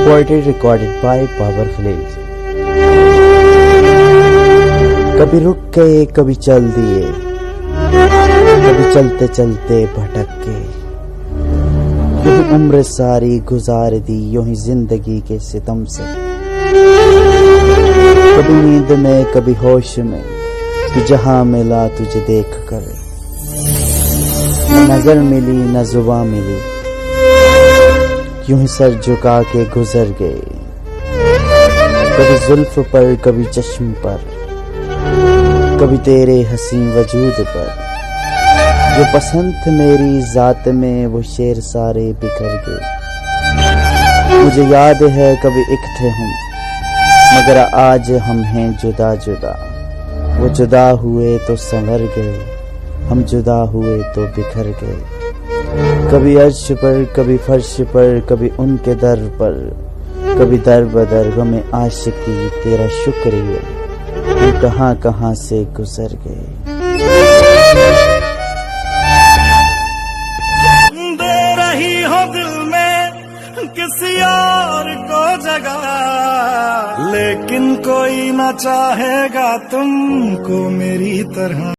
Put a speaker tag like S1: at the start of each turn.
S1: Poetry recorded by Power Khalil। कभी रुक गए कभी चल दिए, कभी चलते चलते भटक के, यूं ही उम्र सारी गुजार दी यूं ही जिंदगी के सितम से। कभी नींद में कभी होश में, तू जहां मिला तुझे देख कर, न नजर मिली न जुबां मिली, यूं ही सर झुका के गुजर गए। कभी जुल्फ पर कभी चश्म पर, कभी तेरे हंसी वजूद पर, जो पसंद थे मेरी जात में वो शेर सारे बिखर गए। मुझे याद है कभी एक थे हम, मगर आज हम हैं जुदा जुदा। वो जुदा हुए तो संवर गए, हम जुदा हुए तो बिखर गए। कभी अर्श पर कभी फर्श पर, कभी उनके दर पर, कभी दर बदर गम आशिकी तेरा शुक्रिया, हम कहां कहां से गुजर गए।
S2: दे रही हो दिल में किसी और को जगह, लेकिन कोई ना चाहेगा तुमको मेरी तरह।